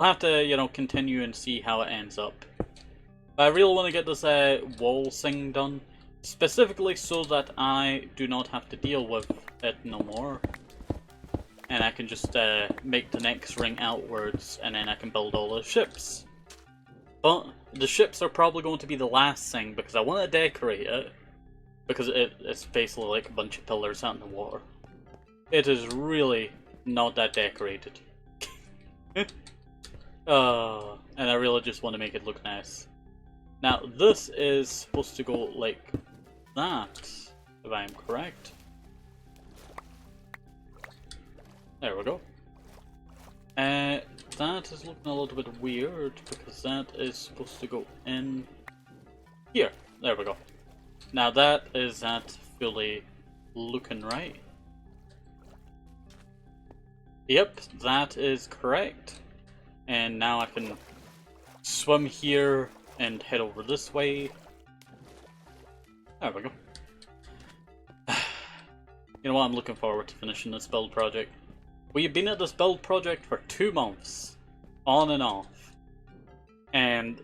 I'll have to, you know, continue and see how it ends up. But I really want to get this wall thing done, specifically so that I do not have to deal with it no more. And I can just make the next ring outwards, and then I can build all the ships. But the ships are probably going to be the last thing, because I want to decorate it, because it's basically like a bunch of pillars out in the water. It is really not that decorated. And I really just want to make it look nice. Now, this is supposed to go like that, if I am correct. There we go. That is looking a little bit weird, because that is supposed to go in here. There we go. Now that is that fully looking right. Yep, that is correct. And now I can swim here and head over this way. There we go. You know what, I'm looking forward to finishing this build project. We've been at this build project for 2 months, on and off. And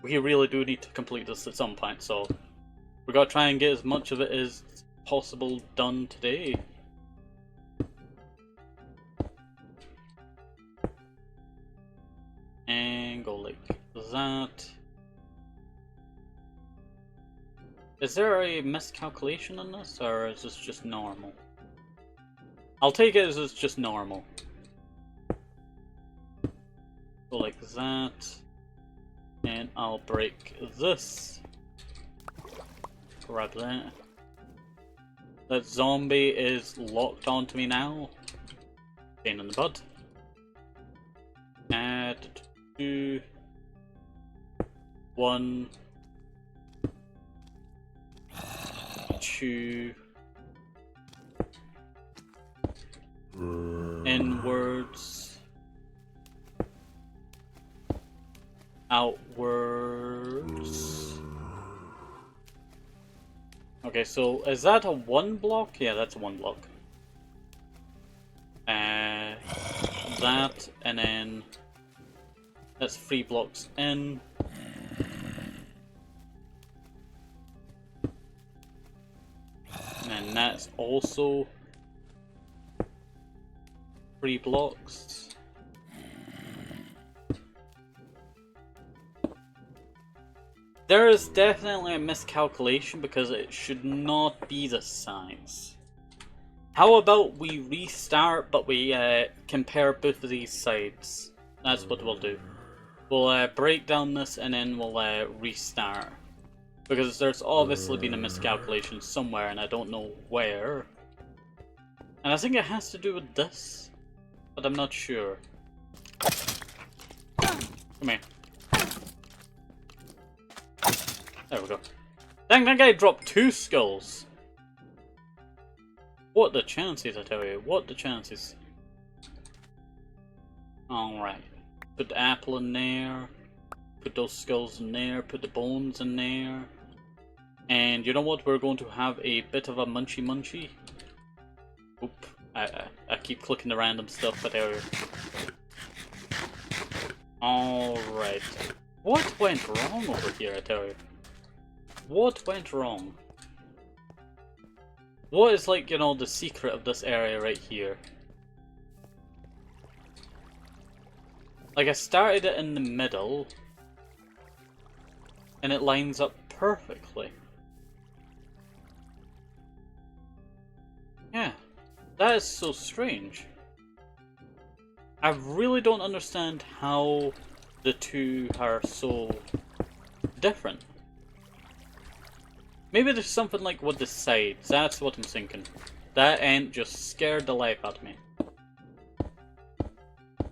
we really do need to complete this at some point, so we gotta try and get as much of it as possible done today. And go like that. Is there a miscalculation in this, or is this just normal? I'll take it as it's just normal. Go like that. And I'll break this. Grab that. That zombie is locked onto me now. Pain in the bud. Add 2, 1, 2, inwards, outwards. Okay, so is that a 1 block? Yeah, that's a 1 block. That, and then that's 3 blocks in. And that's also 3 blocks. There is definitely a miscalculation because it should not be this size. How about we restart, but we compare both of these sides? That's what we'll do. We'll break down this and then we'll restart. Because there's obviously been a miscalculation somewhere and I don't know where. And I think it has to do with this, but I'm not sure. Come here. There we go. Dang, that guy dropped 2 skulls. What the chances, I tell you. What the chances. Alright. Put the apple in there. Put those skulls in there. Put the bones in there. And you know what? We're going to have a bit of a munchy munchy. Oop. I keep clicking the random stuff, but there. Alright. What went wrong over here, I tell you? What went wrong? What is, like, you know, the secret of this area right here? Like, I started it in the middle, and it lines up perfectly. Yeah, that is so strange. I really don't understand how the two are so different. Maybe there's something like with the sides, that's what I'm thinking. That end just scared the life out of me.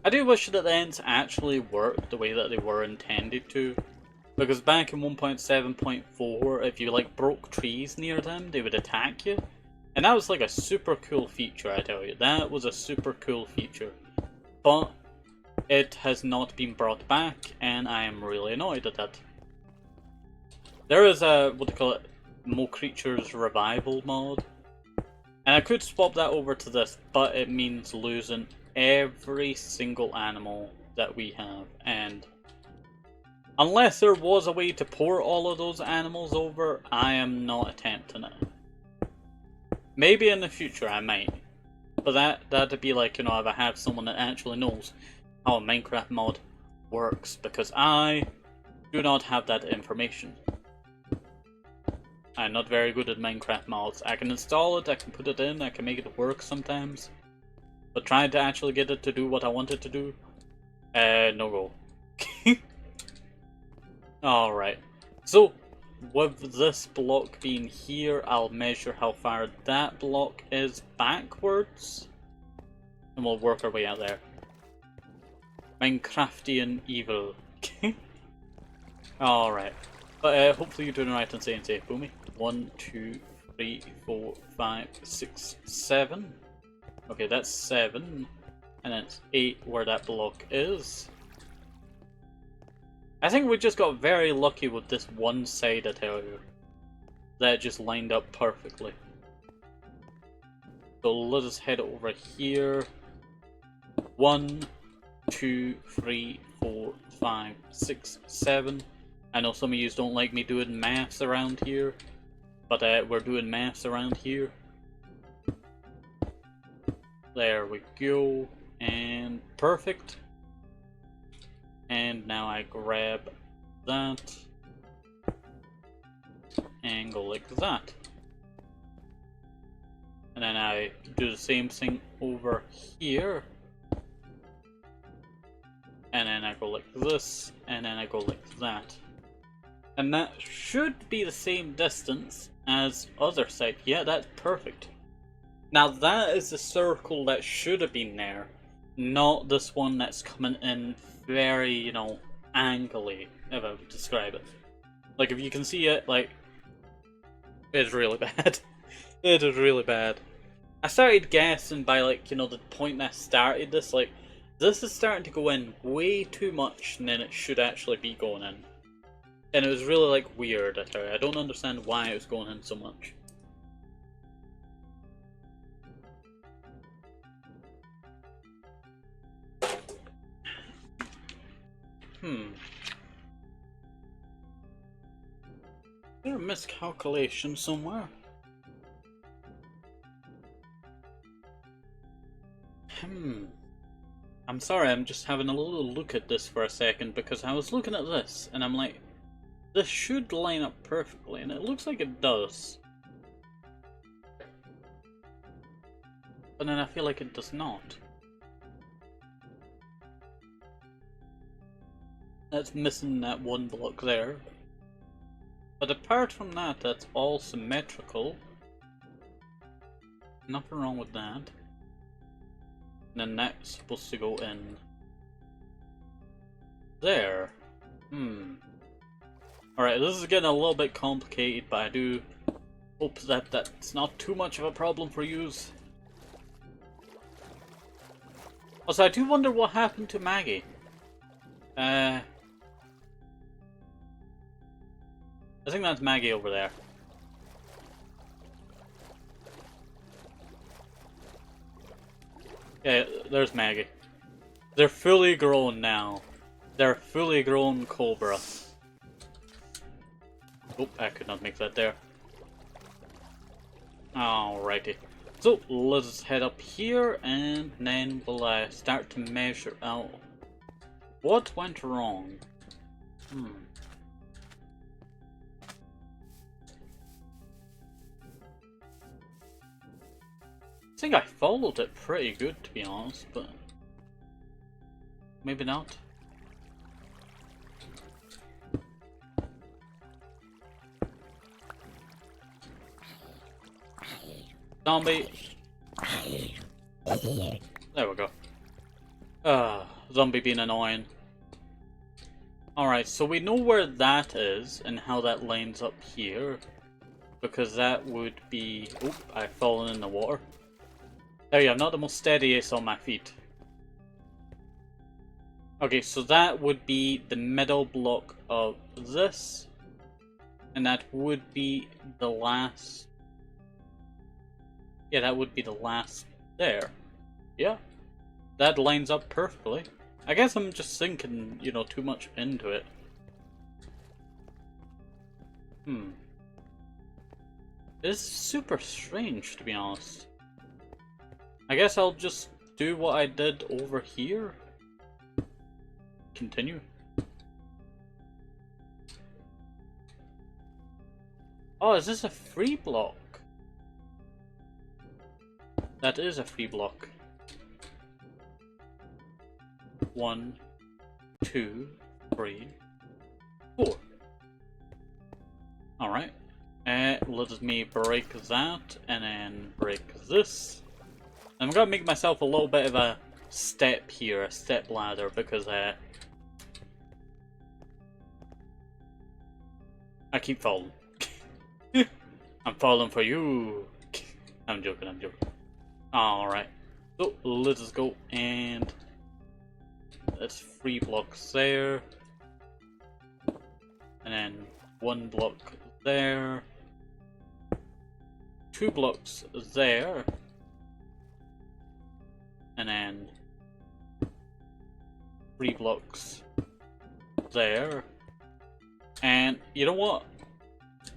I do wish that the ends actually worked the way that they were intended to. Because back in 1.7.4, if you like broke trees near them, they would attack you. And that was like a super cool feature, I tell you. That was a super cool feature. But it has not been brought back, and I am really annoyed at that. There is a, what do you call it, Mo Creatures Revival mod. And I could swap that over to this, but it means losing every single animal that we have, and unless there was a way to port all of those animals over, I am not attempting it. Maybe in the future I might, but that'd be like, you know, if I have someone that actually knows how a Minecraft mod works, because I do not have that information. I'm not very good at Minecraft mods. I can install it, I can put it in, I can make it work sometimes, but trying to actually get it to do what I want it to do, no go. Alright, so with this block being here, I'll measure how far that block is backwards, and we'll work our way out there. Minecraftian evil. Alright, but hopefully you're doing right and staying safe, Boomy. 1, 2, 3, 4, 5, 6, 7. Okay, that's 7, and then it's 8 where that block is. I think we just got very lucky with this one side, I tell you. That just lined up perfectly. So let us head over here. 1, 2, 3, 4, 5, 6, 7. I know some of you don't like me doing maths around here, but we're doing maths around here. There we go, and perfect. And now I grab that and go like that. And then I do the same thing over here. And then I go like this, and then I go like that. And that should be the same distance as other side. Yeah, that's perfect. Now that is the circle that should have been there, not this one that's coming in very, you know, angly, if I would describe it. Like, if you can see it, like, it's really bad. It is really bad. I started guessing by, like, you know, the point I started this, like, this is starting to go in way too much than it should actually be going in. And it was really, like, weird, I tell you. I don't understand why it was going in so much. Is there a miscalculation somewhere? I'm sorry, I'm just having a little look at this for a second, because I was looking at this, and I'm like, this should line up perfectly, and it looks like it does. But then I feel like it does not. That's missing that one block there. But apart from that, that's all symmetrical. Nothing wrong with that. And then that's supposed to go in there. Alright, this is getting a little bit complicated, but I do hope that that's not too much of a problem for yous. Also, I do wonder what happened to Maggie. I think that's Maggie over there. Yeah, there's Maggie. They're fully grown now. They're fully grown cobra. Oh, I could not make that there. Alrighty. So, let's head up here and then we'll start to measure out what went wrong. I think I followed it pretty good, to be honest, but maybe not. Zombie! There we go. Zombie being annoying. Alright, so we know where that is and how that lines up here. Because that would be... Oop, I've fallen in the water. There you go, I'm not the most steadiest on my feet. Okay, so that would be the middle block of this. And that would be the last... Yeah, that would be the last there. Yeah. That lines up perfectly. I guess I'm just thinking, you know, too much into it. It's super strange, to be honest. I guess I'll just do what I did over here. Continue. Oh, is this a free block? That is a free block. 1, 2, 3, 4. Alright. Let me break that, and then break this. I'm gonna make myself a little bit of a step here, a step ladder, because I keep falling. I'm falling for you. I'm joking, I'm joking. Alright. So, let us go, and that's 3 blocks there. And then 1 block there. 2 blocks there. And then 3 blocks there. And you know what?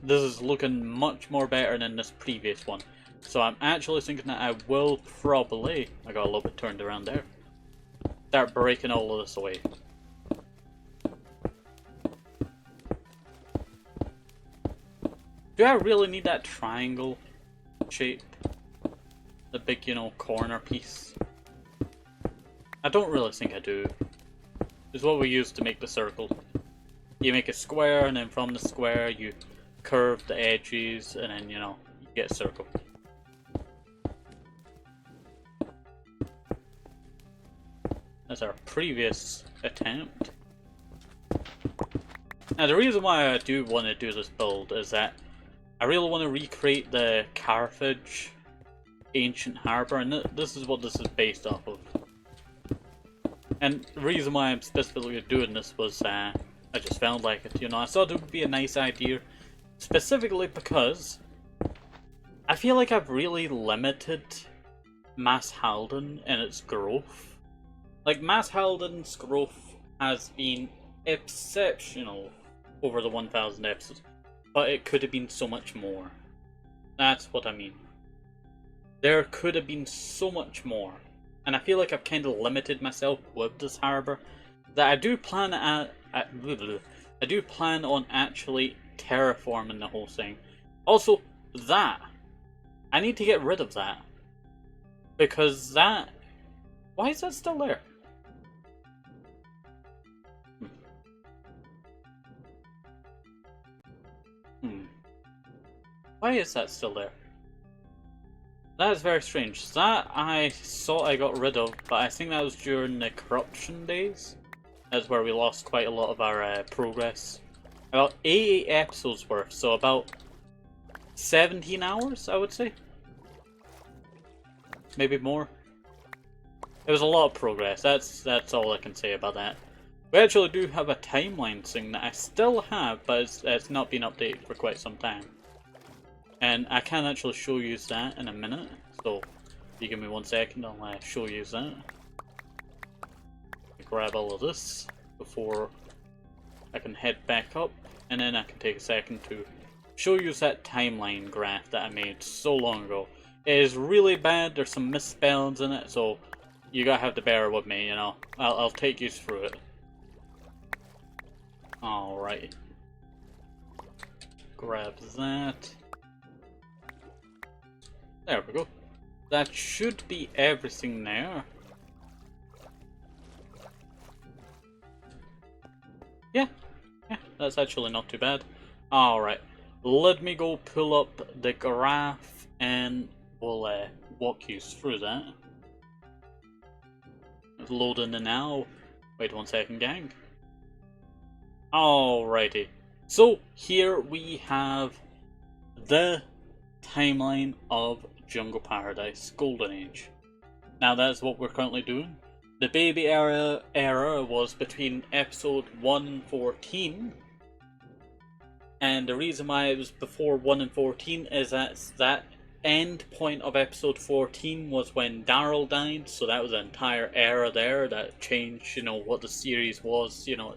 This is looking much more better than this previous one. So I'm actually thinking that I will probably, I got a little bit turned around there, start breaking all of this away. Do I really need that triangle shape? The big, you know, corner piece? I don't really think I do. It's what we use to make the circle. You make a square, and then from the square you curve the edges, and then, you know, you get a circle. That's our previous attempt. Now the reason why I do want to do this build is that I really want to recreate the Carthage ancient harbour, and this is what this is based off of. And the reason why I'm specifically doing this was I just found like it, you know, I thought it would be a nice idea, specifically because I feel like I've really limited Mass Halden and its growth. Like, Mass Halden's growth has been exceptional over the 1000 episodes, but it could have been so much more. That's what I mean. There could have been so much more. And I feel like I've kind of limited myself with this harbour, that I do plan on actually terraforming the whole thing. Also, that I need to get rid of that, because that, why is that still there? Why is that still there? That is very strange. That I thought I got rid of, but I think that was during the corruption days. That's where we lost quite a lot of our progress. About 88 episodes worth, so about 17 hours, I would say. Maybe more. It was a lot of progress. That's all I can say about that. We actually do have a timeline thing that I still have, but it's not been updated for quite some time. And I can actually show you that in a minute, so if you give me 1 second, I'll show you that. Grab all of this before I can head back up, and then I can take a second to show you that timeline graph that I made so long ago. It is really bad, there's some misspellings in it, so you gotta have to bear with me, you know. I'll take you through it. Alright. Grab that. There we go. That should be everything there. Yeah, that's actually not too bad. Alright, let me go pull up the graph and we'll walk you through that. It's loading in now. Wait 1 second, gang. Alrighty, so here we have the timeline of Jungle Paradise Golden Age. Now that's what we're currently doing. The baby era was between episode 1 and 14, and the reason why it was before 1 and 14 is that end point of episode 14 was when Daryl died, so that was an entire era there that changed, you know, what the series was, you know,